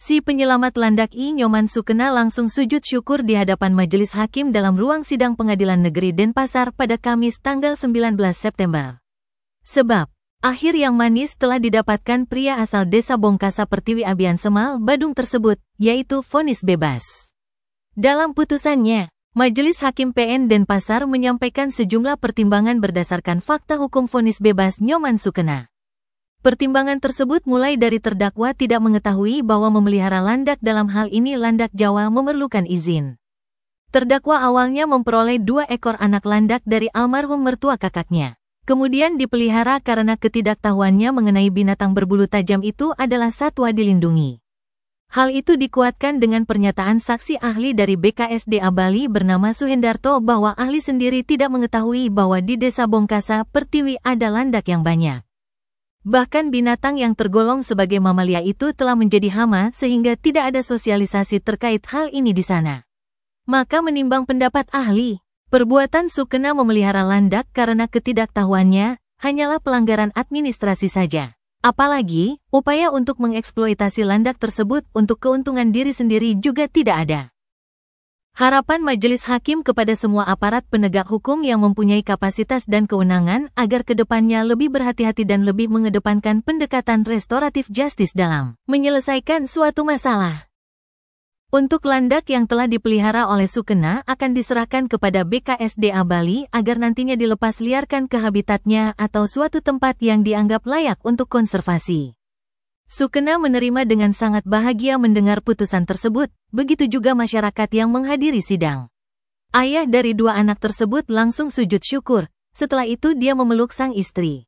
Si penyelamat landak I Nyoman Sukena langsung sujud syukur di hadapan majelis hakim dalam ruang sidang Pengadilan Negeri Denpasar pada Kamis tanggal 19 September. Sebab, akhir yang manis telah didapatkan pria asal desa Bongkasa Pertiwi Abian Semal, Badung tersebut, yaitu vonis bebas. Dalam putusannya, Majelis Hakim PN Denpasar menyampaikan sejumlah pertimbangan berdasarkan fakta hukum vonis bebas Nyoman Sukena. Pertimbangan tersebut mulai dari terdakwa tidak mengetahui bahwa memelihara landak, dalam hal ini landak Jawa, memerlukan izin. Terdakwa awalnya memperoleh 2 ekor anak landak dari almarhum mertua kakaknya. Kemudian dipelihara karena ketidaktahuannya mengenai binatang berbulu tajam itu adalah satwa dilindungi. Hal itu dikuatkan dengan pernyataan saksi ahli dari BKSDA Bali bernama Suhendarto bahwa ahli sendiri tidak mengetahui bahwa di desa Bongkasa Pertiwi ada landak yang banyak. Bahkan binatang yang tergolong sebagai mamalia itu telah menjadi hama sehingga tidak ada sosialisasi terkait hal ini di sana. Maka menimbang pendapat ahli, perbuatan Sukena memelihara landak karena ketidaktahuannya hanyalah pelanggaran administrasi saja. Apalagi, upaya untuk mengeksploitasi landak tersebut untuk keuntungan diri sendiri juga tidak ada. Harapan majelis hakim kepada semua aparat penegak hukum yang mempunyai kapasitas dan kewenangan agar kedepannya lebih berhati-hati dan lebih mengedepankan pendekatan restoratif justice dalam menyelesaikan suatu masalah. Untuk landak yang telah dipelihara oleh Sukena akan diserahkan kepada BKSDA Bali agar nantinya dilepas liarkan ke habitatnya atau suatu tempat yang dianggap layak untuk konservasi. Sukena menerima dengan sangat bahagia mendengar putusan tersebut, begitu juga masyarakat yang menghadiri sidang. Ayah dari 2 anak tersebut langsung sujud syukur, setelah itu dia memeluk sang istri.